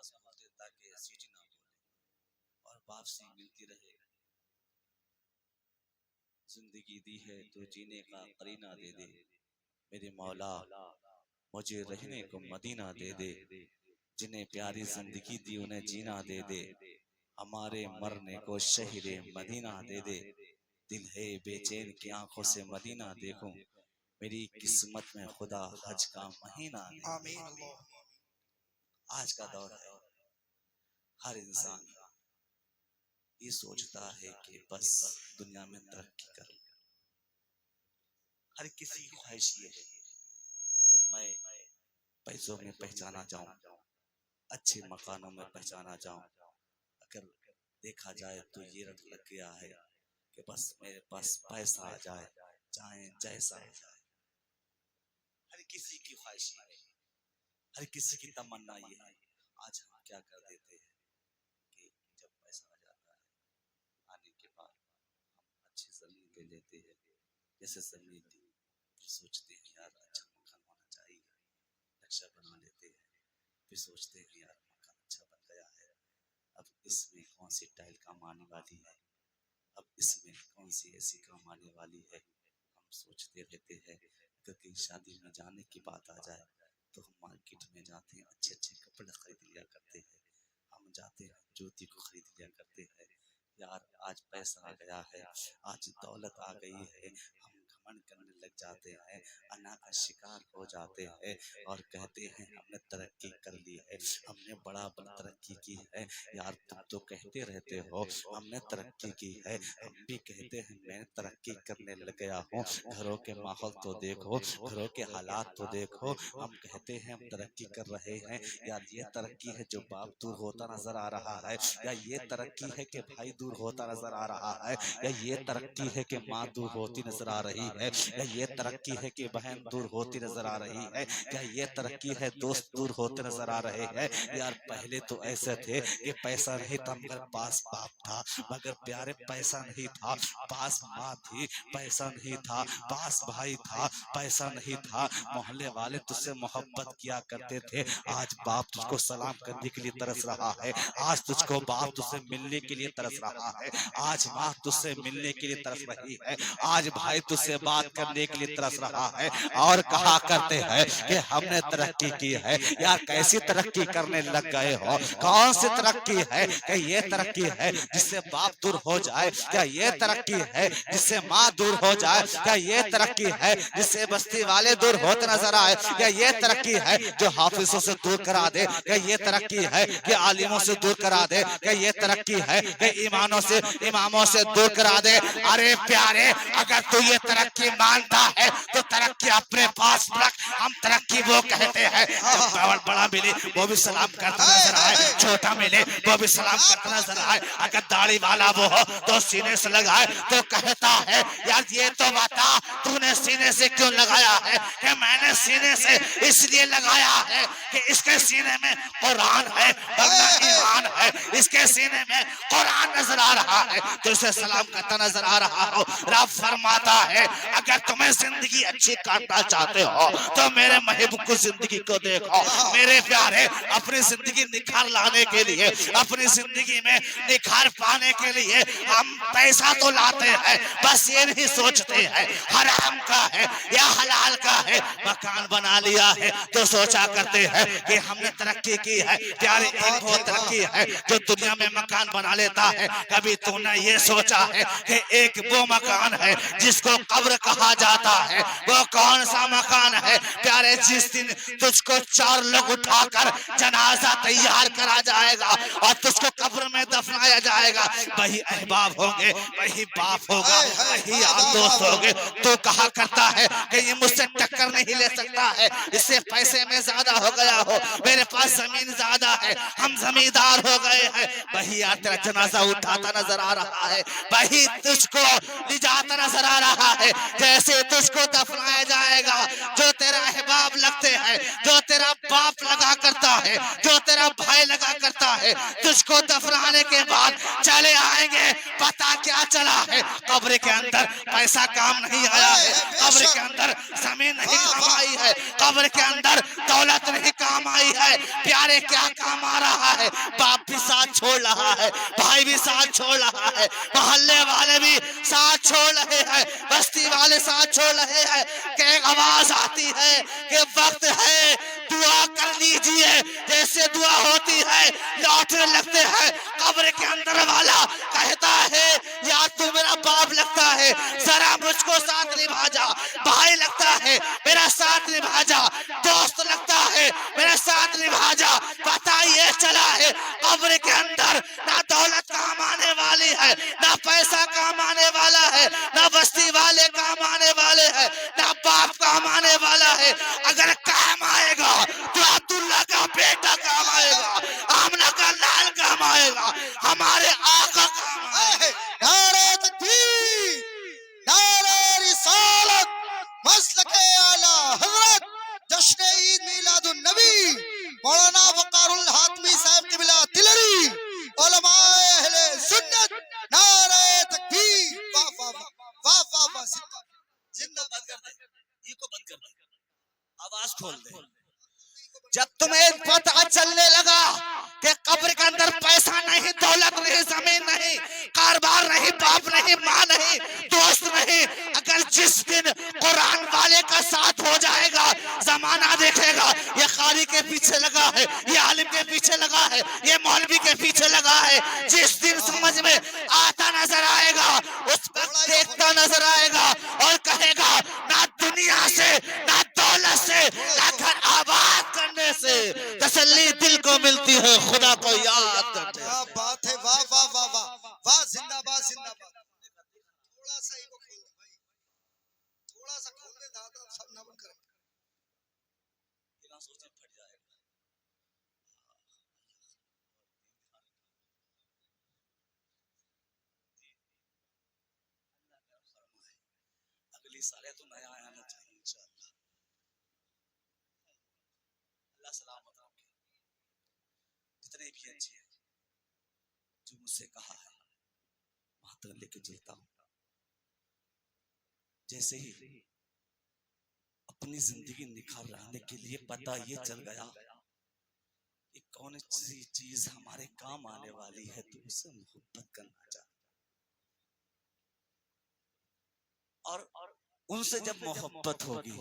आवाज बोलते ताकि सीटी ना बोले और वापसी मिलती रहे। जिंदगी दी है तो जीने का करीना दे दे मेरे मौला, मुझे रहने को मदीना दे दे। जिन्हें प्यारी जिंदगी दी उन्हें जीना दे दे, हमारे मरने को शहरे मदीना दे दे। दिल है बेचैन की आंखों से मदीना देखूं, मेरी किस्मत में खुदा हज का महीना दे। आज का दौर है, हर इंसान ये सोचता है कि बस दुनिया में तरक्की करूं। हर किसी की ख्वाहिश ये है कि मैं पैसों में पहचाना जाऊं, अच्छे मकानों में पहचाना जाऊं। अगर देखा जाए तो ये रट लग गया है कि बस मेरे पास पैसा आ जाए, चाहे जैसा हो जाए। हर किसी की ख्वाहिश है, हर किसी की तमन्ना ये है। आज हम क्या कर देते हैं कि जब पैसा आ जाता है, आने के बाद हम अच्छी जमीन ले लेते हैं। जैसे जमीन थी फिर सोचते हैं यार अच्छा मकान होना चाहिए, नक्शा बना लेते हैं। फिर सोचते हैं यार मकान अच्छा बन गया है, अब इसमें कौन सी टाइल काम आने वाली है, अब इसमें कौन सी ऐसी काम आने वाली है। हम सोचते रहते हैं। क्योंकि शादी में जाने की बात आ जाए तो हम मार्केट में जाते हैं, अच्छे अच्छे कपड़े खरीद लिया करते हैं। हम जाते हैं जूती को खरीद लिया करते हैं। यार आज पैसा आ गया है, आज दौलत आ गई है, हम घमंड करने लग जाते हैं, अना का शिकार हो जाते हैं और कहते हैं हमने तरक्की कर ली है, हमने बड़ा तरक्की की है। यार तुम तो कहते रहते हो हमने तरक्की की है, हम भी कहते हैं मैं तरक्की करने लग गया हूँ। घरों के माहौल तो देखो, घरों के हालात तो देखो, हम कहते हैं हम तरक्की कर रहे हैं। यार ये तरक्की है जो बाप दूर होता नजर आ रहा है, या ये तरक्की है कि भाई दूर होता नजर आ रहा है, या ये तरक्की है कि माँ दूर होती नजर आ रही है, या ये तरक्की है कि बहन दूर होती नजर आ रही है, या ये तरक्की है दोस्त दूर होते नजर आ रहे हैं। यार पहले तो ऐसे थे कि पैसा नहीं था मगर पास बाप था, मगर प्यारे पैसा नहीं था पास माँ थी, पैसा नहीं था पास भाई था, पैसा नहीं था मोहल्ले वाले तुझसे मोहब्बत किया करते थे। आज बाप तुझको सलाम करने के लिए तरस रहा है, आज तुझको बाप तुझसे मिलने के लिए तरस रहा है, आज माँ तुझसे मिलने के लिए तरस रही है, आज भाई तुझसे बात करने के लिए तरस रहा है। और कहा करते हैं कि हमने तरक्की की है। यार कैसी तरक्की करने लग गए हो, कौन सी तरक्की है? कि ये तरक्की है जिससे बाप दूर हो जाए, क्या ये तरक्की है जिससे माँ दूर हो जाए, क्या ये तरक्की है जिससे बस्ती वाले दूर होते नजर आए, क्या ये तरक्की है जो हाफिजों से दूर करा दे, क्या ये तरक्की है कि आलिमों से दूर करा दे, क्या ये तरक्की है कि इमामों से दूर करा दे। अरे प्यारे अगर तू ये तरक्की मानता है तो तरक्की अपने पास रख। हम तरक्की वो कहते हैं जब बड़ा मिले वो भी सलाम करता नजर आए, छोटा मिले वो भी सलाम करता नजर आए, अगर दाढ़ी वाला वो हो तो सीने से लगाए तो कहता है यार ये तो बता तूने सीने से क्यों लगाया है? कि मैंने सीने से इसलिए लगाया है कि इसके सीने में कुरान है, ईमान है, इसके सीने में कुरान नजर आ रहा है तो इसे सलाम करता नजर आ रहा हो। रब फरमाता है अगर तुम्हें जिंदगी अच्छी काटना चाहते हो तो मेरे महबूब को जिंदगी को देखो। मेरे प्यारे अपनी जिंदगी निखार लाने के लिए, अपनी जिंदगी में निखार पाने के लिए हम पैसा तो लाते हैं, बस ये नहीं सोचते हैं हराम का है या हलाल का है। मकान बना लिया है तो सोचा करते हैं कि हमने तरक्की की है। प्यारे एक वो तरक्की है जो दुनिया में मकान बना लेता है। कभी तूने ये सोचा है कि एक वो मकान है जिसको कब्र कहा जाता है? वो कौन सा मकान है प्यारे? जिस दिन तुझको 4 लोग उठाकर जनाजा तैयार करा जाएगा और तुझको कब्र में दफनाया जाएगा, वही अहबाब होंगे, वही बाप होगा, वही यार दोस्त होंगे। तो कहा करता है कि ये मुझसे टक्कर नहीं ले सकता है, इससे पैसे में ज्यादा हो गया हो, मेरे पास जमीन ज्यादा है, हम जमींदार हो गए हैं। वही यार तेरा जनाजा उठाता नजर आ रहा है, वही तुझको ले जाता नजर आ रहा है। जैसे तुझको दफनाया जाएगा जो तेरा अहबाब लगते हैं, जो तेरा बाप लगा करता है, जो तेरा भाई लगा करता है, तुझको दफनाने के बाद चले आएंगे। पता क्या चला है? कब्र के अंदर पैसा काम नहीं आया है, कब्र के अंदर जमीन नहीं काम आई है, कब्र के अंदर दौलत नहीं काम काम आई है। प्यारे क्या काम आ रहा है, बाप भी साथ छोड़ रहा है, भाई भी साथ छोड़ रहा है, मोहल्ले वाले भी साथ छोड़ रहे हैं, बस्ती वाले साथ छोड़ रहे हैं। कि एक आवाज आती है कि वक्त है दुआ कर लीजिए। जैसे दुआ होती है लौटने लगते हैं। कब्र के अंदर वाला कहता है यार तू मेरा बाप लगता है, जरा मुझको साथ निभा जा, भाई लगता है मेरा साथ निभा जा, दोस्त लगता है मेरा साथ निभा जा। पता ये चला है कब्र के अंदर ना दौलत काम आने वाली है, ना पैसा काम आने वाला है, ना बस्ती वाले काम आने वाले हैं, ना बाप काम आने वाला है। अगर काम आएगा तो अब्दुल्ला का बेटा काम आएगा, आमना का लाल काम आएगा, हमारे आका काम आएगा। नारे तकबीर, नारे रिसालत, मसलके आला हजरत, जश्न ईद मिलादुन नबी, मौलाना वक़ारुल हातमी साहब क़िबला तिलरी, उलमाए अहले सुन्नत, नारे तकबीर। वाह वाह वाह वाह वाह, जिंदा बंद कर दे, ये को बंद कर दे, आवाज खोल दे। जब तुम्हें पता चलने लगा कि कब्र के अंदर पैसा नहीं, दौलत नहीं, जमीन नहीं, कारोबार नहीं, बाप नहीं, माँ नहीं, दोस्त नहीं, अगर जिस दिन कुरान वाले का साथ हो जाएगा जमाना देखेगा ये कारी के पीछे लगा है, ये आलिम के पीछे लगा है, ये मौलवी के पीछे लगा है। जिस दिन समझ में आता नजर आएगा उस वक्त देखता नजर आएगा और कहेगा ना दुनिया से, ना दौलत से, ना घर आबाद करने से तसल्ली दिल को मिलती है, खुदा को याद करते हैं। क्या बात है, वाह वाह वाह वाह वाह, जिंदाबाद जिंदाबाद। थोड़ा सा इनको खोल दे भाई, थोड़ा सा खोल दे दादा, सब ना बंद करें। बिना सोचे फट जाएगा। अगली साल तो नया आना चाहिए इंशाअल्लाह। अल्लाह सलामत रखे। जितने भी अच्छे हैं जो मुझसे कहा है वहां तक लेके चलता हूँ। जैसे ही अपनी जिंदगी निखार रहने के लिए पता ये चल गया कि कौन सी चीज हमारे काम आने वाली है तो उससे मोहब्बत करना चाहिए। और उनसे जब मोहब्बत होगी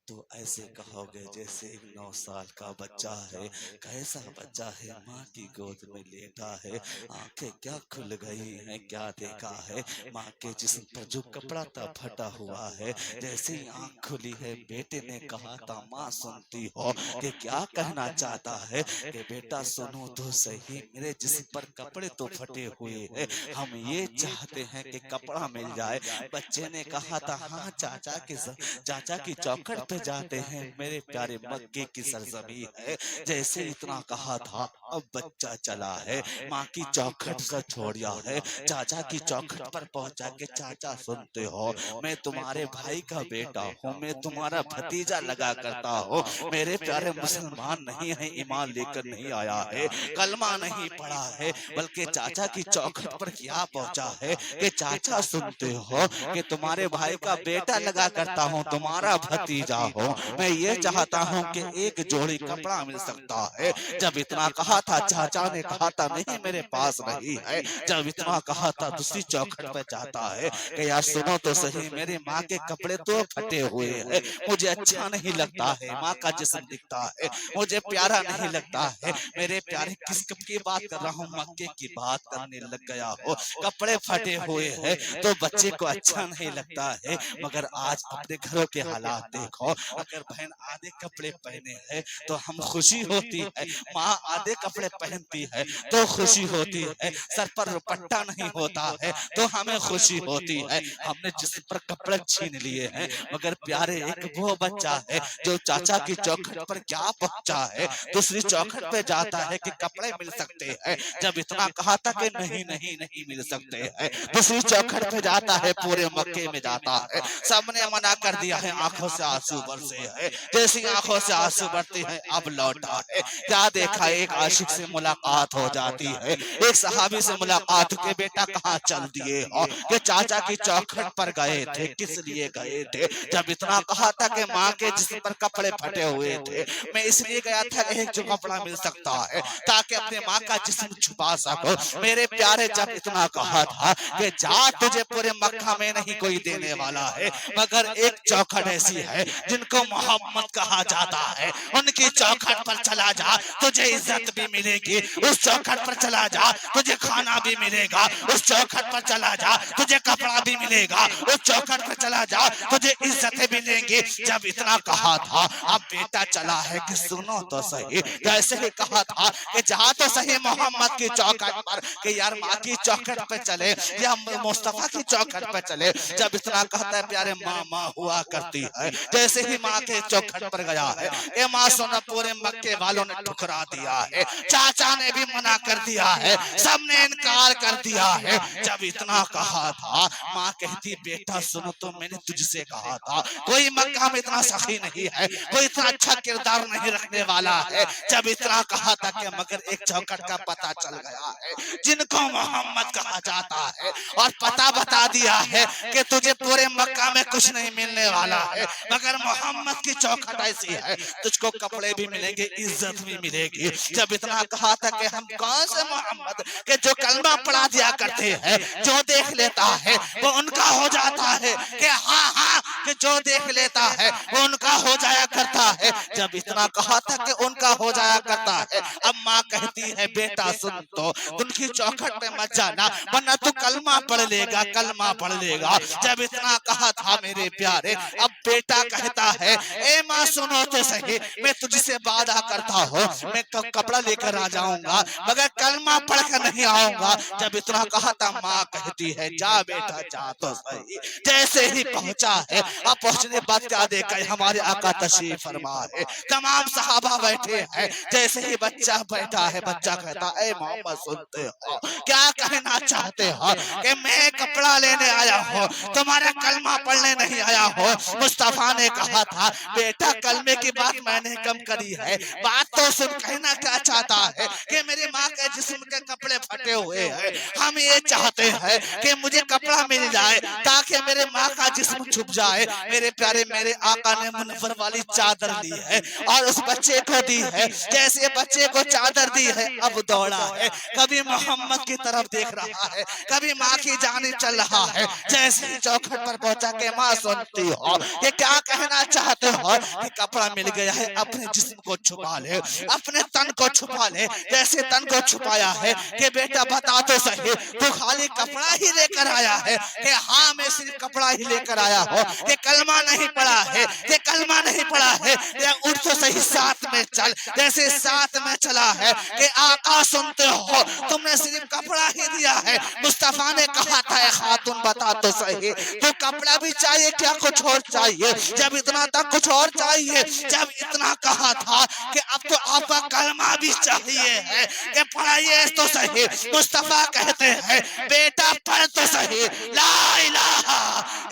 तो ऐसे कहोगे जैसे एक 9 साल का बच्चा है। कैसा बच्चा है, माँ की गोद में लेटा है, आंखें क्या खुल गई हैं, क्या देखा है, माँ के जिस्म पर जो कपड़ा था फटा हुआ है। जैसे ही आंख खुली है बेटे ने कहा था माँ सुनती हो कि क्या कहना चाहता है कि बेटा सुनो तो सही, मेरे जिस्म पर कपड़े तो फटे हुए हैं, हम ये चाहते हैं कि कपड़ा मिल जाए। बच्चे ने कहा था हाँ चाचा की चौखट पे जाते हैं, मेरे प्यारे मक्के की सरजमी है। जैसे इतना कहा था अब बच्चा चला है, माँ की चौखट से छोड़िया है, चाचा की चौखट पर पहुंचा के चाचा सुनते हो मैं तुम्हारे भाई का बेटा हूँ, मैं तुम्हारा भतीजा लगा करता हूँ। मेरे प्यारे मुसलमान नहीं है, ईमान लेकर नहीं आया है, कलमा नहीं पढ़ा है, बल्कि चाचा की चौखट पर क्या पहुंचा है कि चाचा सुनते हो कि तुम्हारे भाई का बेटा लगा करता हूँ, तुम्हारा भतीजा हो। मैं ये चाहता हूँ कि एक जोड़ी कपड़ा मिल सकता है। जब इतना कहा था चाचा ने कहा था नहीं मेरे पास नहीं है। जब इतना कहा था दूसरी चौखट पे जाता है कि यार सुनो तो सही, मेरी माँ के कपड़े तो फटे हुए हैं, मुझे अच्छा नहीं लगता है, माँ का जिस्म दिखता है, मुझे प्यारा नहीं लगता है। मेरे प्यारे किस कप की बात कर रहा हूँ, मक्के की बात करने लग गया हो। कपड़े फटे हुए हैं तो बच्चे को अच्छा नहीं लगता है, मगर आज अपने घरों के हालात देखो। अगर बहन आधे कपड़े पहने हैं तो हम खुशी होती है, माँ आधे कपड़े पहनती है तो खुशी होती है, सर पर दुपट्टा नहीं होता है तो हमें खुशी होती है। हमने जिस पर कपड़े छीन लिए हैं, मगर प्यारे एक वो बच्चा है जो चाचा की चौखट पर क्या पहुंचा है, दूसरी चौखट पे जाता है कि कपड़े मिल सकते हैं। जब इतना कहा था कि नहीं नहीं नहीं मिल सकते हैं, दूसरी चौखट पे जाता है, पूरे मक्के में जाता है, सबने मना कर दिया है, आंखों से आंसू बरसे है, जैसी आंखों से आंसू बढ़ते हैं अब लौटा है। क्या देखा, एक आशिक से मुलाकात हो जाती है, एक सहाबी से मुलाकात के बेटा कहाँ चल दिए हो, कि चाचा की चौखट पर गए थे, किस लिए गए थे। जब इतना कहा था कि माँ के जिस्म पर कपड़े फटे हुए थे, मैं इसलिए गया था एक जो कपड़ा मिल सकता है ताकि अपने माँ का जिस्म छुपा सको। मेरे प्यारे जब इतना कहा था कि जा तुझे पूरे मक्का में नहीं कोई देने वाला है, मगर एक चौखट ऐसी है जिनको मोहम्मद कहा जाता है, उनकी चौखट पर चला जा तुझे इज्जत भी मिलेगी, उस चौखट पर चला जा तुझे खाना भी मिलेगा, उस चौखट पर चला जा तुझे कपड़ा भी मिलेगा, उस चौखट पर चला जा तुझे इज्जतें मिलेंगी। जब इतना कहा था, अब बेटा चला है कि सुनो तो सही, जैसे ही कहा था कि जा तो सही मोहम्मद की चौखट पर, कि यार माँ की चौखट पे चले या मुस्तफा की चौखट पे चले। जब इतना कहता है प्यारे माँ माँ हुआ करती है, जैसे ही माँ के चौखट पर गया है, ये माँ सुना पूरे मक्के वालों ने ठुकरा दिया है, चाचा ने भी मना कर दिया है, सबने इनकार कर दिया है। जब इतना कहा था, माँ कहती बेटा सुनो तो मैंने तुझसे कहा था कोई मक्का में इतना सखी नहीं है, कोई इतना अच्छा किरदार नहीं रखने वाला है। जब इतना कहा था कि मगर एक चौखट का पता चल गया है जिनको मोहम्मद कहा जाता है, और पता बता दिया है कि तुझे पूरे मक्का में कुछ नहीं मिलने वाला है, मगर मोहम्मद की चौखट ऐसी है तुझको कपड़े भी मिलेंगे, इज्जत भी मिलेगी। जब इतना कहा था कि हम कौन से मोहम्मद के जो कलमा पढ़ा दिया करते हैं, जो देख लेता है वो उनका हो जाता है, कि हाँ हाँ कि जो देख लेता है वो उनका हो जाया करता है। जब इतना कहा था कि उनका हो जाया करता है, अब माँ कहती है बेटा सुन तो उनकी चौखट पे मत जाना वरना तू कलमा पढ़ लेगा, कलमा पढ़ लेगा। जब इतना कहा था मेरे प्यारे, अब बेटा कहता है ए माँ सुनो तो सही, मैं तुझसे वादा करता हूँ मैं कपड़ा लेकर आ जाऊंगा मगर कलमा पढ़ कर नहीं आऊंगा। जब इतना कहा था, माँ कहती है जा बेटा जा तो सही। जैसे ही पहुंचा है, अब पहुंचने बाद क्या देखा है, हमारे आका तशरीफ फरमा है, तमाम सहाबा बैठे हैं। जैसे ही बच्चा बैठा है, बच्चा कहता है मोहम्मद सुनते हो क्या कहना चाहते हो, कि मैं कपड़ा लेने आया हूँ तुम्हारा कलमा पढ़ने नहीं आया हूँ। मुस्तफा ने कहा था बेटा कलमे की बात मैंने कम करी है, बात तो सुन। कहना क्या चाहता है कि मेरी माँ के जिस्म के कपड़े फटे हुए हैं, हम ये चाहते हैं कि मुझे कपड़ा मिल जाए ताकि मेरे माँ का जिस्म छुप जाए। मेरे प्यारे मेरे आका ने मुनव्वर वाली चादर ली है और उस बच्चे को दी है। जैसे बच्चे को चादर दी है, अब दौड़ा है, कभी मोहम्मद की तरफ देख रहा है, कभी माँ की जानिब चल रहा है। जैसे ही चौखट पर पहुंचा के माँ सुनती हो ये क्या कहना चाहते हो, कि कपड़ा मिल गया है, अपने जिस्म को छुपा ले, अपने तन को छुपा ले। जैसे तन को छुपाया है कि बेटा बता तो सही तू खाली कपड़ा ही लेकर आया है, कि हाँ मैं सिर्फ कपड़ा ही लेकर आया हूँ, कि कलमा नहीं पढ़ा है, कि कलमा नहीं पढ़ा है। या उठ तो सही साथ में चल। जैसे साथ में चला है कि आका सुनते हो तुमने सिर्फ कपड़ा ही दिया है। मुस्तफा ने कहा था खातून बता तो सही तो कपड़ा भी चाहिए क्या कुछ और चाहिए। जब इतना तक कुछ और चाहिए। जब इतना कहा था कि अब तो आपका कलमा भी चाहिए है, कि पढ़ाइए तो सही। मुस्तफा कहते हैं बेटा पढ़ तो सही ला इलाहा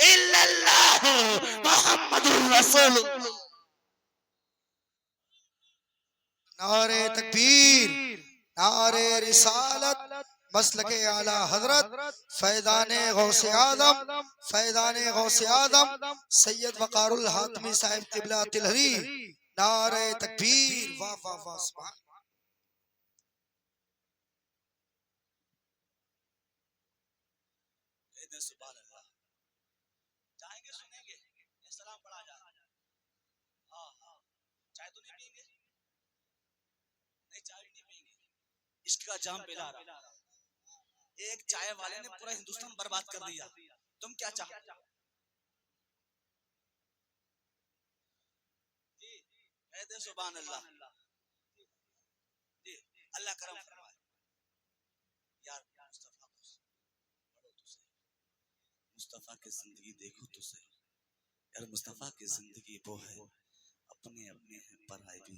इल्लल्लाह मुहम्मदुर रसूलुल्लाह। नारे तकबीर, नारे रिसालत, मसलके आला हजरत फैजाने गौसे आदम, फैजाने गौसे आदम सैयद वकारुल हातमी साहिब किबला तिलहरी। नारे तकबीर, वाह वाह वाह सुभान। सुभान अल्लाह। जाएंगे सुनेंगे, सलाम पढ़ा जा। हाँ हाँ, चाय तो नहीं पिएंगे? नहीं चाय नहीं पिएंगे, इश्क का जाम पिला रहा। एक चाय वाले ने पूरा हिंदुस्तान बर्बाद कर दिया, तुम क्या चाहते हो? जी सुभान अल्लाह जी, अल्लाह करम फरमाए। यार मुस्तफा को पढ़ो तो सही, मुस्तफा की जिंदगी देखो तो सही। यार मुस्तफा की जिंदगी वो है, अपने अपने हैं पराए भी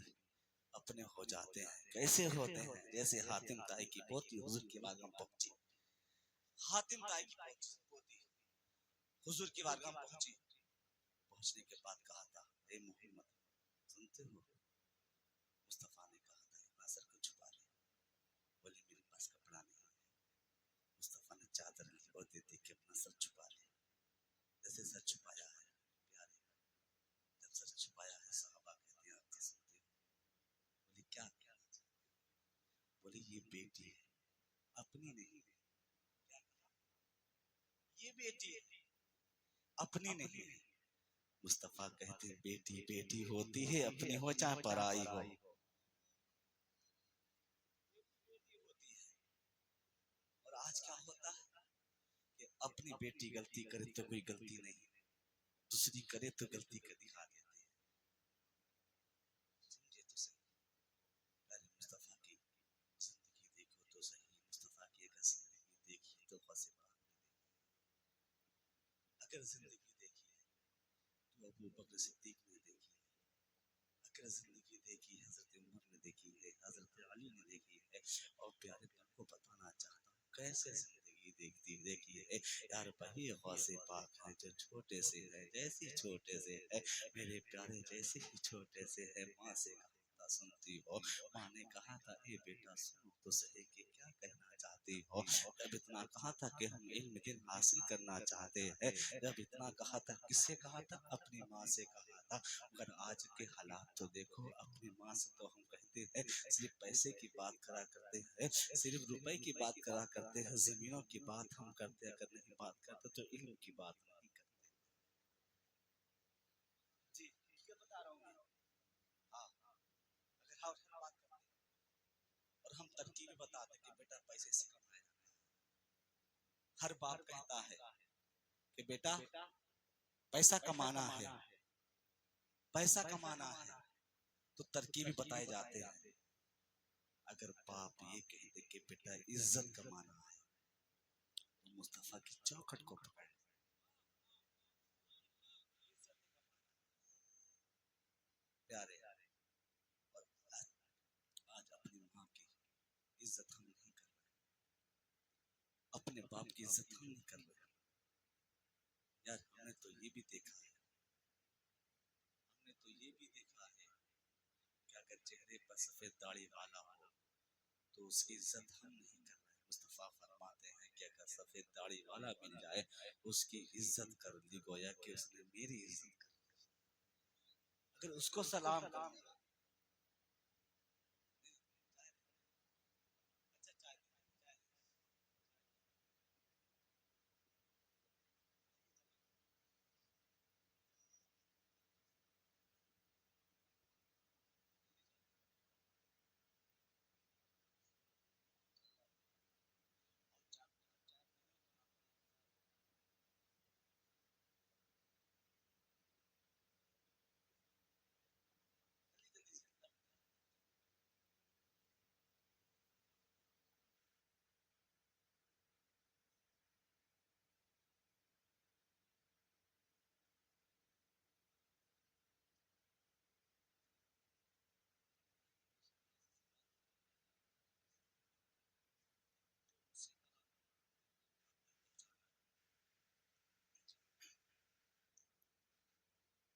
अपने हो जाते हैं। कैसे होते हैं? जैसे हातिम ताई की पोती हुजूर की बारगाह पहुंची, हातिम ताई की पोती हुजूर की बारगाह पहुंची। पहुंचने के बाद कहा था ए मोहम्मद, सुनते हो? मुस्तफा ने कहा था अपना सर को छुपा ले। बोली मेरे पास कपड़ा नहीं है। मुस्तफा ने चादर ली और दे दी कि अपना सर छुपा ले। जैसे सर छुपाया है प्यारे, जब सर छुपाया है सहाबा कहते हैं आप सुनते हो? बोली क्या क्या? बोली ये बेटी है, अपनी नहीं। ये बेटी है, अपनी नहीं है। मुस्तफा कहते बेटी बेटी होती है, अपनी हो चाहे पराई हो। और आज क्या होता है कि अपनी बेटी गलती करे तो कोई गलती नहीं, दूसरी करे तो गलती कर दिखा देते हैं। समझे तो सही। पहले मुस्तफा की जिंदगी देखो तो सही, मुस्तफा की अगर जिंदगी देखी तो फंसे बात। अगर जिंदगी देखी है तो अबू बकर सिद्दीक ने देखी है, अगर जिंदगी देखी है हजरत उमर ने देखी है, हजरत अली ने देखी है। और प्यारे तुमको बताना चाहता हूँ कैसे जिंदगी देखी है यार। वही ख्वासे पाक है जो छोटे से है, जैसे छोटे से है मेरे प्यारे, जैसे ही छोटे से है। माँ से कहा सुनती हो, माँ ने कहा था ए बेटा सुनो तो सही कि क्या कहना चाहती हो। जब इतना कहा था कि हम इल्म दिन हासिल करना चाहते हैं, जब इतना कहा था, किससे कहा था? अपनी माँ से कहा था। मगर आज के हालात तो देखो, अपनी माँ से तो हम कहते हैं सिर्फ पैसे की बात करा करते हैं, सिर्फ रुपए की बात करा करते हैं, जमीनों की बात हम करते, अगर नहीं बात करते तो इल्म की बात नहीं करते। जी क्या बता रहा हूँ मैं? हाँ, अगर हम बात करते और हम तरकीब बताते कि बेटा पैसे से कमाया जाता है। हर बाप कहता है कि बेटा पैसा कमाना है, पैसा कमाना है, तो तरकीब बताए जाते हैं। अगर बाप ये कहते कि बेटा इज्जत कमाना है, तो मुस्तफा की चौखट को पकड़। प्यारे, और आज अपनी माँ की इज्जत हम नहीं कर रहे, अपने बाप की इज्जत हम नहीं कर रहे। यार हमने तो ये भी देखा है, हमने तो ये भी देखा है कि अगर चेहरे पर सफेद दाढ़ी वाला हो तो उसकी इज्जत हम नहीं कर रहे। मुस्तफा फरमाते हैं कि अगर सफेद दाढ़ी वाला मिल जाए उसकी इज्जत कर ली, गोया कि उसने मेरी इज्जत कर ली। अगर उसको सलाम कर ली,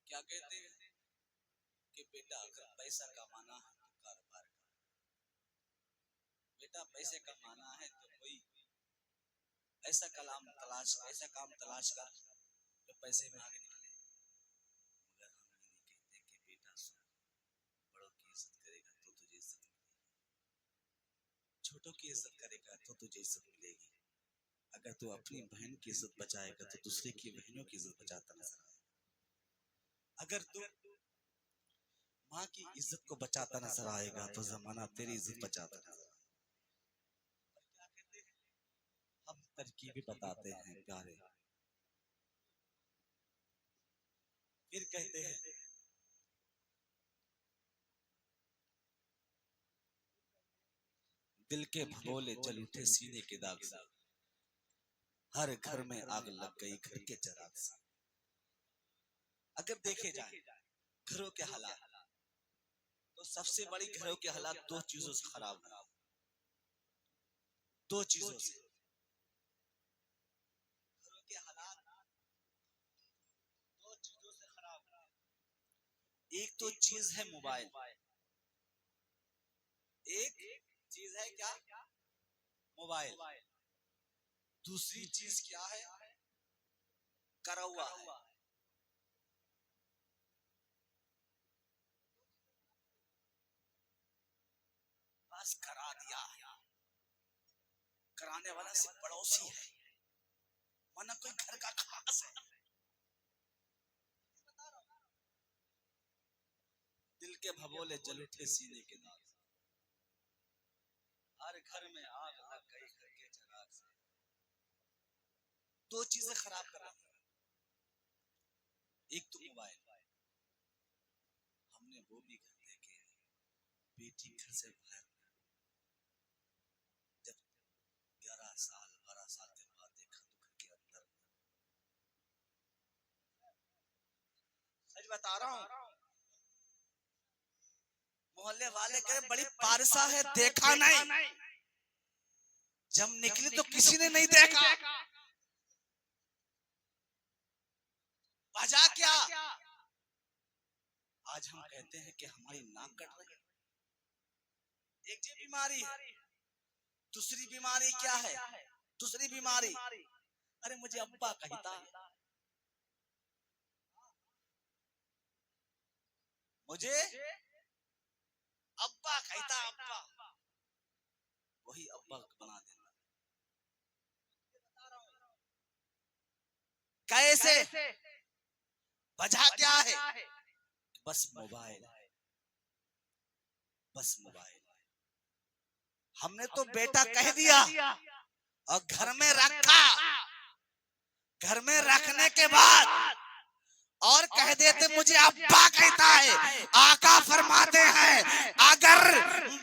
क्या कहते हैं कि बेटा अगर पैसा कमाना है तो कारोबार कर, बेटा पैसे कमाना है तो कोई ऐसा कलाम तलाश, ऐसा काम तलाश कर जो पैसे में आगे निकले। मगर हम ये नहीं कहते कि बेटा सुन, बड़ों की इज्जत करेगा तो तुझे इज्जत मिलेगी, छोटों की इज्जत करेगा तो तुझे इज्जत मिलेगी। अगर तू अपनी बहन की इज्जत बचाएगा तो दूसरे की बहनों की इज्जत बचाता नजर आएगा। अगर तू माँ की इज्जत को बचाता नजर आएगा तो जमाना तेरी इज्जत बचाता नजर आएगा। क्या कहते हैं, हम तरकीबें बताते हैं प्यारे। फिर कहते हैं दिल के भगोले जल उठे सीने के दाग से, हर घर में आग लग गई घर के चिराग से। अगर देखे जाए घरों के हालात तो सबसे बड़ी घरों के हालात दो चीजों से खराब है, दो चीजों से घरों के हालात, दो चीजों से खराब है। एक तो चीज है मोबाइल, एक चीज है क्या, मोबाइल। दूसरी चीज क्या है, करौआ है। बस करा दिया, कराने वाला सिर्फ पड़ोसी है, वरना कोई घर का खास है। दिल के भगोले जल उठे सीने के दाग, हर घर में आग लग गई घर के चिराग से। दो चीजें खराब कर रही हैं, एक तो मोबाइल, हमने वो भी घर देखे, बेटी घर से बाहर जब 11 साल 12 साल के बाद देखा तो घर के अंदर। सच बता रहा हूँ, मोहल्ले वाले कहे बड़ी पारसा है, देखा नहीं। जब निकली तो किसी ने नहीं देखा। वजह क्या, आज हम कहते हैं कि हमारी नाक कट रही है, एक ये बीमारी है। दूसरी बीमारी क्या है, दूसरी बीमारी, अरे मुझे अब्बा कहता है, मुझे अब्बा कहता, अब्बा, वही अब्बा बना देना। कैसे, वजह क्या है, बस मोबाइल, बस मोबाइल। हमने तो बेटा कह दिया और घर में रखा, घर में रखने के बाद और कह देते मुझे अब्बा कहता है। आका फरमाते हैं अगर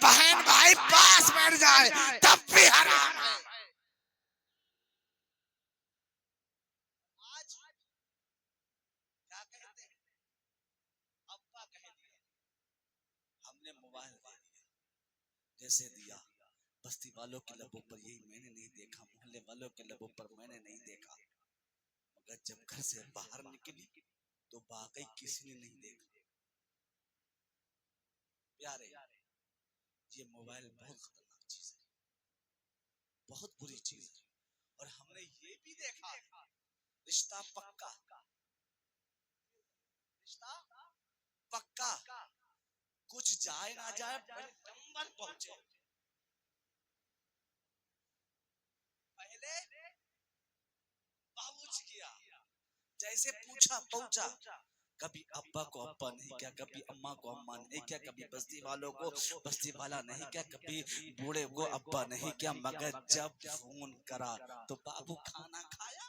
बहन भाई पास बैठ जाए तब भी हराम है। आज क्या कहते हैं, अब्बा कह दिया, हमने मोबाइल दे दिया, जैसे दिया बस्ती वालों के लबों पर यही मैंने नहीं देखा, मोहल्ले वालों के लबों पर मैंने नहीं देखा, मगर जब घर से बाहर निकली तो वाकई किसी ने नहीं देखा। प्यारे, ये मोबाइल बहुत खतरनाक चीज है, बहुत बुरी चीज है। और हमने ये भी देखा रिश्ता पक्का, रिश्ता पक्का, कुछ जाए ना जाए नंबर पहुंचे। पहले पहुंच गया, जैसे पूछा पहुंचा, कभी अब्बा को अब्बा नहीं क्या, कभी अम्मा को अम्मा नहीं क्या, कभी बस्ती वालों को बस्ती वाला नहीं क्या, कभी बूढ़े को अब्बा नहीं क्या, मगर जब फोन करा तो बाबू खाना खाया।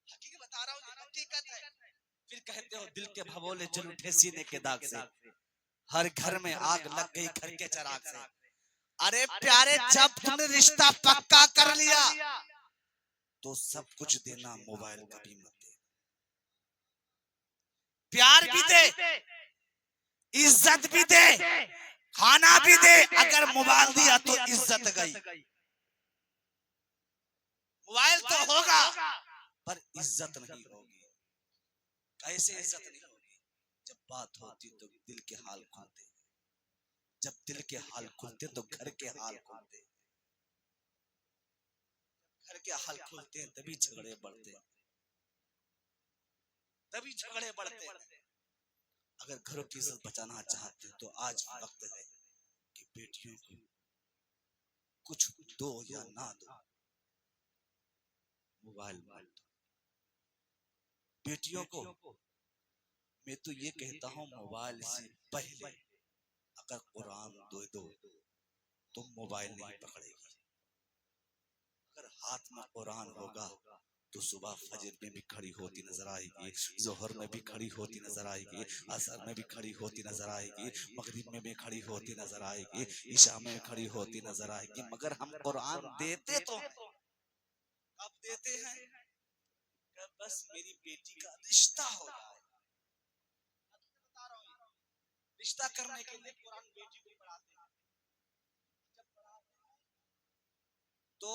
हकीकत बता रहा हूँ, हकीकत है। फिर कहते हो दिल के भगोले जल उठे सीने के दाग से, हर घर में आग लग गई घर के चिराग से। अरे प्यारे, जब तुमने रिश्ता पक्का कर लिया तो सब कुछ देना, मोबाइल कभी मत दे। प्यार भी दे, इज्जत भी दे, खाना भी दे, अगर मोबाइल दिया तो इज्जत गई। मोबाइल तो होगा पर इज्जत नहीं होगी। कैसे इज्जत नहीं होगी, जब बात होती तो दिल के हाल खुलते, जब दिल के हाल खुलते तो घर के हाल खुलते, घर के हाल खुलते हैं तभी झगड़े बढ़ते, तभी झगड़े बढ़ते। अगर घरों की इज्जत बचाना चाहते तो आज वक्त है कि बेटियों को कुछ दो या ना दो, मोबाइल मत दो बेटियों को। मैं तो ये कहता हूँ मोबाइल से पहले अगर कुरान दे दो तो मोबाइल नहीं पकड़ेगी। अगर हाथ में कुरान होगा तो सुबह फजर में भी खड़ी होती नजर आएगी, जोहर में भी खड़ी होती नजर आएगी, असर में भी खड़ी होती नजर आएगी, मगरिब में भी खड़ी होती नजर आएगी, ईशा में खड़ी होती नजर आएगी। मगर हम कुरान देते तो अब देते हैं कि बस मेरी बेटी का रिश्ता हो जाए। रिश्ता करने के लिए कुरान बेटी को पढ़ाते हैं, तो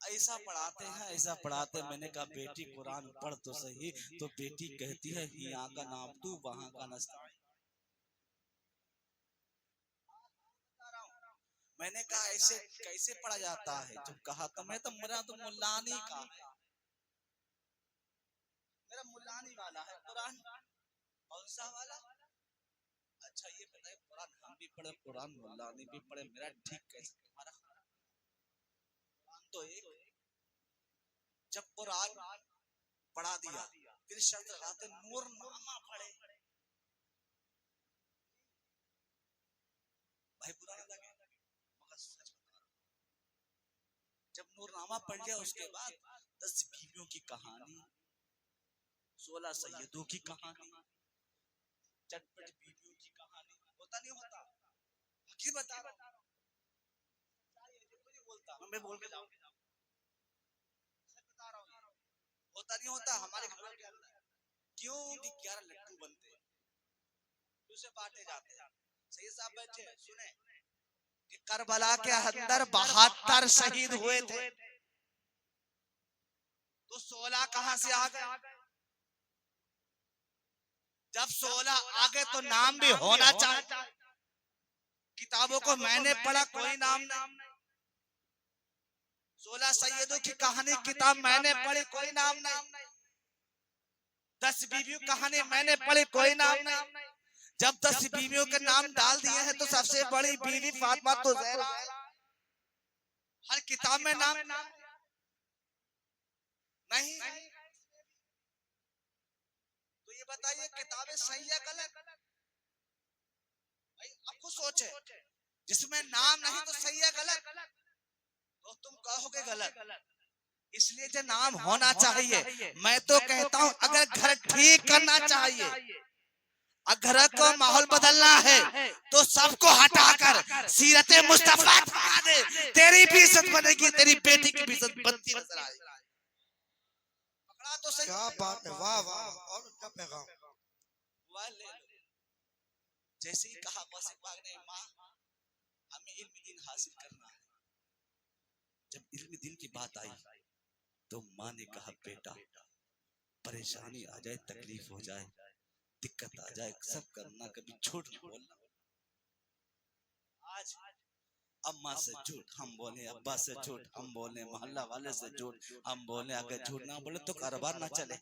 ऐसा पढ़ाते हैं, ऐसा पढ़ाते। मैंने कहा बेटी कुरान पढ़ तो सही, तो बेटी कहती है यहाँ का नाम तू वहां का नस्ताई। मैंने कहा ऐसे कैसे पढ़ा जाता है? जब कहा तो मैं तो मेरा तो मुल्लानी का है, मेरा मुल्लानी वाला है कुरान। कौन सा वाला? अच्छा ये बताइए, कुरान हम भी पढ़े, कुरान मुल्लानी भी पढ़े, मेरा ठीक कैसे? तुम्हारा कुरान तो एक। जब कुरान पढ़ा दिया फिर शर्त लगाते नूरनामा पढ़े। भाई बुरा ना लगे मगर सच बता रहा हूं, जब नूरनामा पढ़ लिया उसके बाद 10 बीवियों की कहानी, 16 सैयदों की कहानी, चटपट बीवियों की कहानी, होता नहीं होता? हकीकत बता रहा हूं, बोलता मैं बोल के जाऊं, सच बता रहा हूं, होता नहीं होता हमारे घर के अंदर। क्यों कि 11 लड्डू बनते हैं, उसे बांटे जाते हैं। सही साहब बैठे सुने कि करबला के अंदर 72 शहीद हुए थे, तो 16 कहां से आ गए? जब 16 आ गए तो नाम भी होना चाहिए। किताबों को मैंने पढ़ा, कोई नाम नहीं। 16 सैयदों की कहानी किताब मैंने पढ़ी, कोई नाम नहीं। 10 बीवियों कहानी मैंने पढ़ी, कोई नाम नहीं। जब 10 बीवियों के नाम डाल दिए हैं तो सबसे बड़ी बीवी फातिमा तो ज़हरा है, हर किताब में नाम नहीं। तो ये बताइए किताबें सही है गलत? भाई आपको सोचे, जिसमें नाम नहीं तो सही है गलत? तो तुम कहोगे गलत। इसलिए जो नाम होना चाहिए। मैं तो कहता हूँ अगर घर ठीक करना चाहिए, अगर घर को माहौल बदलना है तो सबको हटाकर सीरत मुस्तफा पढ़ा दे, तेरी भी इज्जत बनेगी, तेरी बेटी की भी इज्जत बनती नजर आएगी। पकड़ा तो सही। क्या बात है, वाह वाह, और क्या पैगाम। जैसे ही कहा गौसे पाक ने, माँ हमें इल्म दीन हासिल करना है। जब इल्म दीन की बात आई तो माँ ने कहा बेटा परेशानी आ जाए, तकलीफ हो जाए, दिक्कत आ जाए, सब करना, कभी झूठ न बोलना। आज अम्मा से झूठ हम बोले, अब्बा से झूठ हम बोले, मोहल्ला वाले से झूठ हम बोले। अगर झूठ ना बोले तो कारोबार ना चले,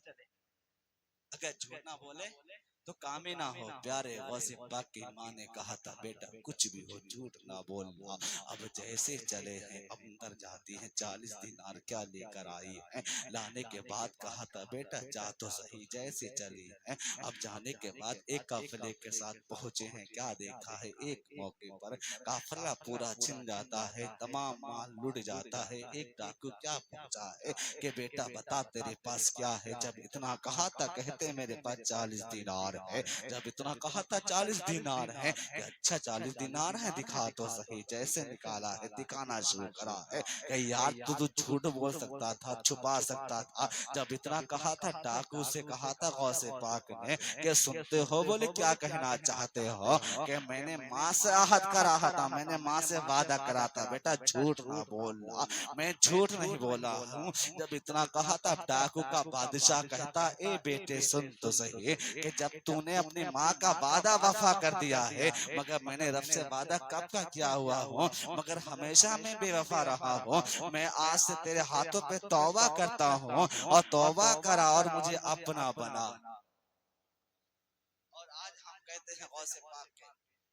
अगर झूठ ना बोले तो काम ही ना हो। प्यारे गौसे पाक की माँ ने कहा था बेटा कुछ भी हो झूठ ना बोलना। अब जैसे चले हैं अंदर जाती हैं, 40 दिनार क्या लेकर आई है। लाने के बाद कहा था बेटा जा तो सही, जैसे चली है। अब जाने के बाद एक काफिले के साथ पहुंचे हैं, क्या देखा है एक मौके पर काफिला पूरा छिन जाता है, तमाम माल लुट जाता है। एक डाकू क्या पहुंचा है कि बेटा बता तेरे पास क्या है। जब इतना कहा था कहते मेरे पास 40 दिनार है। जब इतना कहा था 40 दिनार है कि अच्छा 40 दिनार है दिखा तो सही। जैसे निकाला है दिखाना शुरू करा है कि यार तू तो झूठ बोल सकता था, छुपा सकता था। जब इतना कहा था डाकू से कहा था गौसे पाक ने कि सुनते हो, बोले क्या कहना चाहते हो कि मैंने माँ से आहद करा था, मैंने माँ से वादा करा था बेटा झूठ ना बोलना, मैं झूठ नहीं बोला हूँ। जब इतना कहा था डाकू का बादशाह कहता ए बेटे सुन तो सही कि जब तूने अपनी माँ का वादा वफा कर दिया है, मगर मैंने रब से वादा कब का किया हुआ हूँ, मगर हमेशा मैं बेवफा रहा हूँ। मैं आज से तेरे हाथों पे तौबा करता हूँ और तौबा करा और मुझे अपना बना। और आज हम कहते हैं गौसे पाक के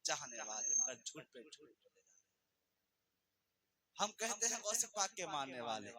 चाहने वाले मगर झूठ पे झूठ बोले जाते हैं। हम कहते हैं गौसे पाक के मानने वाले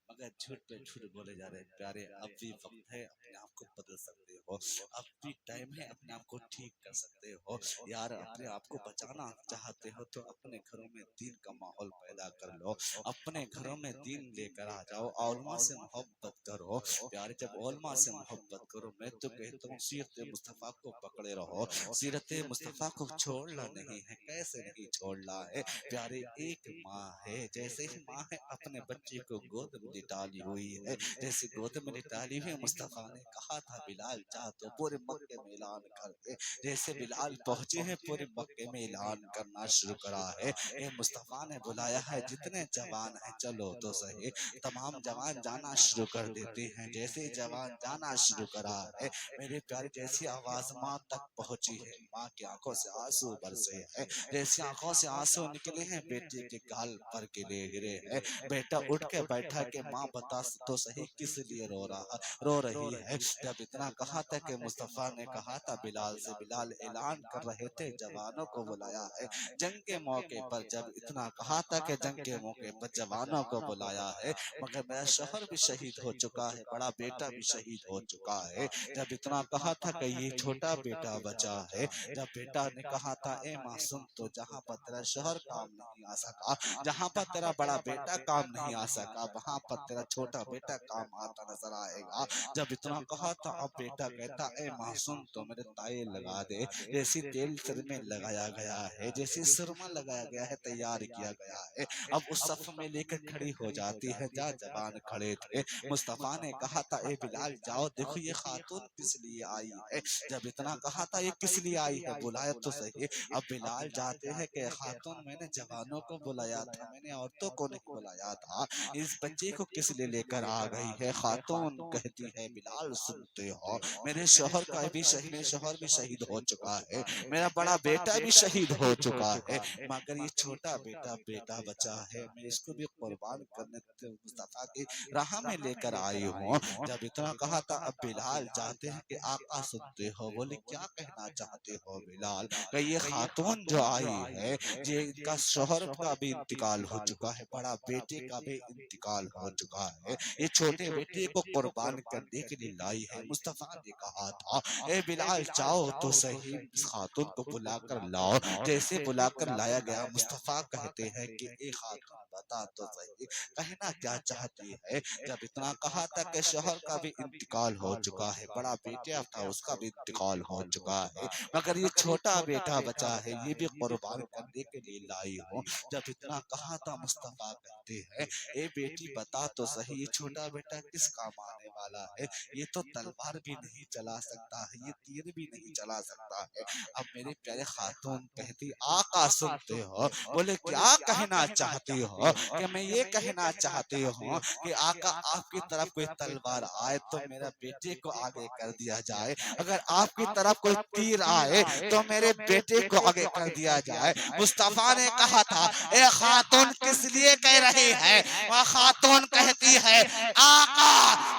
मगर झूठ पे झूठ बोले जा रहे हैं। प्यारे अब भी वक्त है, अपने आप को बदल सकते हो, अब भी टाइम है, अपने आप को ठीक कर सकते हो। यार अपने आप को बचाना चाहते हो तो अपने घरों में दीन का माहौल पैदा कर लो, अपने घरों में दीन लेकर आ जाओ, औलमा से मोहब्बत करो। प्यारे जब औलमा से मोहब्बत करो, मैं तो कहता हूँ सीरत मुस्तफ़ा को पकड़े रहो, सीरत मुस्तफ़ा को छोड़ना नहीं है। कैसे नहीं छोड़ना है प्यारे, एक माँ है, जैसे ही माँ है अपने बच्चे को गोद में डाली हुई है, जैसे गोद में डाली हुई। मुस्तफा ने कहा था बिलाल जा तो पूरे मक्के मक्के में ऐलान कर दे। जैसे बिलाल पहुंचे हैं पूरे मक्के में ऐलान करना शुरू करा है कि मुस्तफ़ा ने बुलाया है, जितने जवान हैं चलो तो सही। तमाम जवान जाना शुरू कर देते हैं। जैसे ही जवान जाना शुरू करा है, मेरे प्यारे जैसी आवाज माँ तक पहुंची है, माँ की आंखों से आंसू बरसे हैं। जैसी आंखों से आंसू निकले हैं, बेटे के गाल पर गिरे हैं। बेटा उठ के बैठा कि माँ बता तो सही किस लिए रो रही है। जब इतना कहा था कि मुस्तफ़ा ने कहा था बिलाल से, बिलाल ऐलान कर रहे थे जवानों को बुलाया है जंग के मौके पर। जब इतना कहा था कि जंग के मौके पर जवानों को बुलाया है, मगर मेरा शोहर भी शहीद हो चुका है, बड़ा बेटा भी शहीद हो चुका है। जब इतना कहा था कि ये छोटा बेटा बचा है, जब बेटा ने कहा था ए मासूम, तो जहाँ पर तेरा शोहर काम नहीं आ सका, जहाँ पर तेरा बड़ा बेटा काम नहीं आ सका, वहां पर तेरा छोटा बेटा काम आता नजर आएगा। जब इतना कहा था, अब बेटा कहता ए मासूम तो मेरे ताये लगा दे। जैसी तेल सिर में लगाया गया है, जैसी सुरमा लगाया गया है, तैयार किया गया है, अब उस सफ में लेकर खड़ी हो जाती है। जा जवान खड़े थे, मुस्तफ़ा ने कहा था ए बिलाल जाओ देखो ये खातून किस लिए आई है। जब इतना कहा था ये किस लिए आई है, बुलाया तो सही। अब बिलाल जाते हैं कि खातून मैंने जवानों को बुलाया था, मैंने औरतों को नहीं बुलाया था। इस बच्चे को किस लिए लेकर आ गई है। खातून कहती है बिलाल सुनते हो, मेरे शोहर का भी शहीद, शोहर भी शहीद हो चुका है, मेरा बड़ा बेटा भी शहीद हो चुका है, मगर ये छोटा बेटा बचा है, मैं इसको भी कुर्बान करने मुस्तफा की राह में लेकर आई हूँ। जब इतना कहा था, अब बिलाल चाहते हैं कि आका सुनते हो। बोले क्या कहना चाहते हो बिलाल। कि ये खातून जो आई है, ये इनका शोहर का भी इंतकाल हो चुका है, बड़ा बेटे का भी इंतकाल हो चुका है, ये छोटे बेटे को कुर्बान करने के लिए लाई है। मुस्तफा ने कहा था ए बिलाल जाओ तो सही, इस खातून को बुलाकर लाओ। जैसे बुलाकर लाया गया, मुस्तफा कहते हैं कि ए खातून बता तो सही कहना क्या चाहती है। जब इतना कहा था कि शोहर का भी इंतकाल हो चुका है, बड़ा बेटा था उसका भी इंतकाल हो चुका है, मगर ये छोटा बेटा बचा है, ये भी कुर्बान करने के लिए लाई हूँ। जब इतना कहा था, मुस्तफा कहते हैं ए बेटी बता तो सही, ये छोटा बेटा किस काम आने वाला है। ये तो तलवार भी नहीं चला सकता है, ये तीर भी नहीं चला सकता है। अब मेरे प्यारे खातून कहती आका सुनते हो। बोले क्या कहना चाहती हो। कि मैं ये कहना चाहती हूँ कि आका आपकी तरफ कोई तलवार आए तो मेरा बेटे को आगे कर दिया जाए, अगर आपकी तरफ कोई तीर आए तो मेरे बेटे को आगे कर दिया जाए। मुस्तफा ने कहा था ए खातून किस लिए कह रही है। वह खातून कहती है आका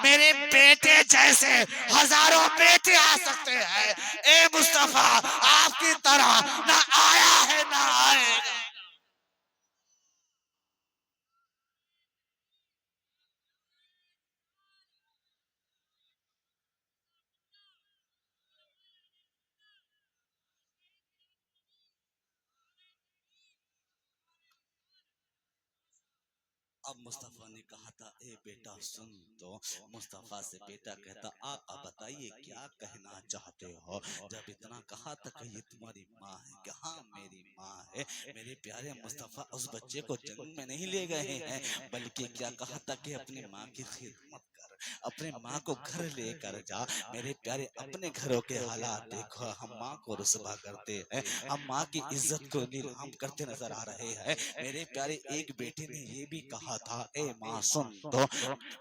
मेरे बेटे जैसे हजारों बेटे आ सकते हैं, ए मुस्तफा आपकी तरह ना आया है ना आएगा। अब मुस्तफ़ा ने कहा था ए बेटा सुन। तो मुस्तफ़ा से बेटा कहता आका बताइए क्या कहना चाहते हो। जब इतना कहा था कि ये तुम्हारी माँ है, कि हाँ मेरी माँ है। मेरे प्यारे मुस्तफ़ा उस बच्चे को जंग में नहीं ले गए हैं, बल्कि क्या कहा था कि अपनी माँ की खिदमत कर, अपने माँ को घर लेकर जा। मेरे प्यारे अपने घरों के हालात देखो, हम माँ को रुसवा करते हैं, हम माँ की इज्जत को नीलाम करते नजर आ रहे हैं। मेरे प्यारे एक बेटे ने ये भी कहा था ए माँ सुन तो,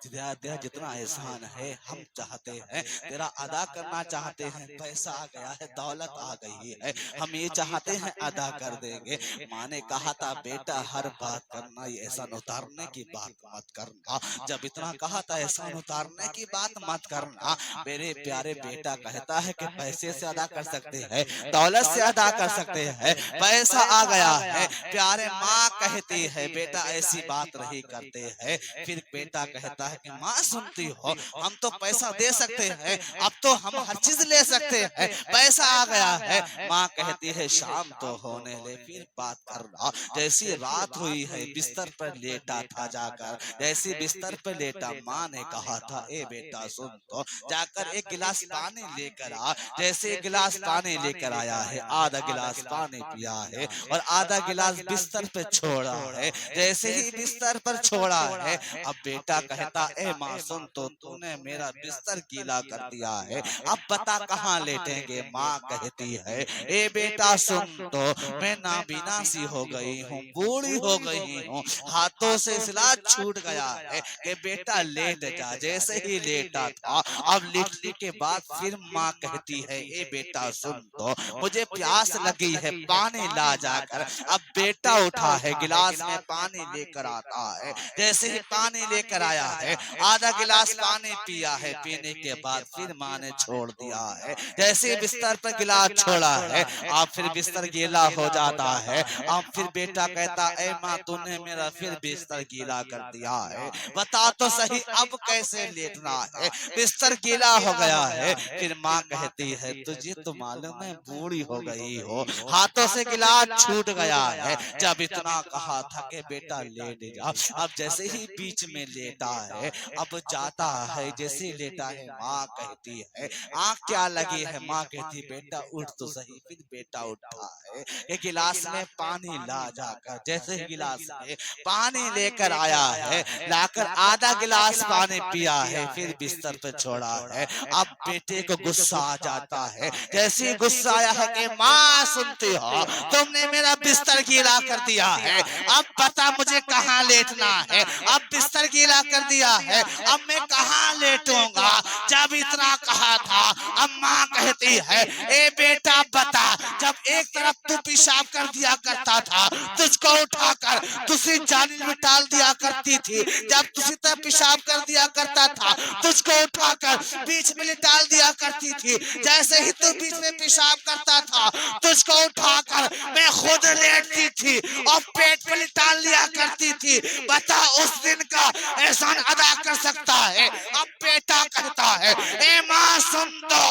तेरा जितना एहसान है हम चाहते हैं तेरा अदा करना चाहते हैं। पैसा आ गया है, दौलत आ गई है, हम ये चाहते हैं अदा कर देंगे। माँ ने कहा था बेटा हर बात करना, ये एहसान उतारने की बात मत करना। जब इतना कहा था एहसान उतारने की बात मत करना, मेरे प्यारे बेटा कहता है कि पैसे से अदा कर सकते हैं, दौलत से अदा कर सकते हैं, पैसा आ गया है। प्यारे माँ कहती है बेटा ऐसी बात नहीं करते हैं। फिर बेटा कहता है कि माँ सुनती हो, हम तो पैसा दे सकते हैं, अब तो हम हर चीज ले सकते हैं, पैसा आ गया है। माँ कहती है शाम तो होने ले फिर बात करना। जैसी रात हुई है बिस्तर पर लेटा था जाकर, जैसी बिस्तर पर लेटा माँ ने कहा था ए बेटा सुन तो, जाकर एक गिलास पानी लेकर आ। जैसे गिलास पानी लेकर आया है, आधा गिलास पानी पिया है और आधा गिलास बिस्तर पे छोड़ा है। जैसे ही बिस्तर पर छोड़ा है, अब बेटा कहता ए माँ सुन तो, तूने मेरा बिस्तर गीला कर दिया है, अब बता कहाँ लेटेंगे। माँ कहती है ए बेटा सुन तो, मैं नाबीना सी हो गई हूँ, बूढ़ी हो गई हूँ, हाथों से सिला छूट गया है कि बेटा लेट जा। जैसे ही लेटा था, अब लेटने के बाद फिर माँ कहती है ए बेटा सुन तो, मुझे प्यास लगी है, पानी ला जाकर। अब बेटा उठा है, गिलास में पानी लेकर आता है। जैसे ही पानी लेकर आया है, आधा गिलास पानी पिया है, पीने के बाद फिर माँ ने छोड़ दिया है। जैसे बिस्तर पर गिलास छोड़ा है, अब फिर बिस्तर गीला हो जाता है। अब फिर बेटा कहता ए माँ तूने मेरा फिर बिस्तर गीला कर दिया है, बता तो सही अब कैसे लेटना है, बिस्तर गीला हो गया है। फिर माँ कहती है तुझे तो मालूम है बूढ़ी हो गई हो, हाथों से गिलास छूट गया है, जब इतना कहा था कि बेटा लेट जा। अब जैसे ही बीच में लेटा है, अब जाता है, जैसे लेटा है माँ कहती है आँख क्या लगी है। माँ कहती बेटा उठ तो सही। फिर बेटा उठा है, एक गिलास में पानी ला जाकर, जैसे ही गिलास में पानी लेकर आया है, लाकर आधा गिलास पानी पिया है, फिर बिस्तर पर छोड़ा है। अब बेटे को गुस्सा आ जाता है। जैसे ही गुस्सा आया है कि माँ सुनती हो, तुमने मेरा बिस्तर गीला कर दिया है, अब बता मुझे कहाँ लेटना है। अब बिस्तर गीला कर दिया है, अब मैं कहाँ लेटूंगा। जब इतना कहा था, अब माँ कहती है ए बेटा बता, जब एक तरफ तू पेशाब कर दिया करता था, तुझको उठाकर दूसरी जानिब में डाल दिया करती थी। जब दूसरी तरफ पेशाब कर दिया करता था, तुझको उठाकर बीच में डाल दिया करती थी। जैसे ही तू बीच में पेशाब करता था, तुझको उठाकर मैं खुद लेटती थी और पेट पे डाल लिया करती थी। बता उस दिन का एहसान अदा कर सकता है। अब बेटा कहता है ए माँ सुन तो,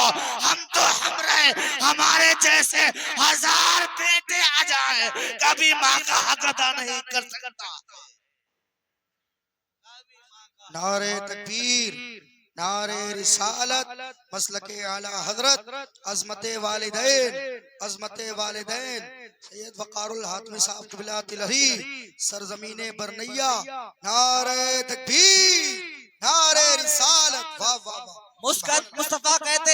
हम तो हम रहे, हमारे जैसे 1000 बेटे आ जाए, कभी माँ का हक अदा नहीं कर सकता। नारे तकबीर, नारे रिसालत, मसलके आला हजरत, अजमते वालिदैन, अजमते वालिदैन सैयद वकारुल हातमी साहब क़िबला लही, सरजमीने बरनैया। नारे तकबीर, नारे रिसालत। वाह वाह वाह। मुस्ताफा कहते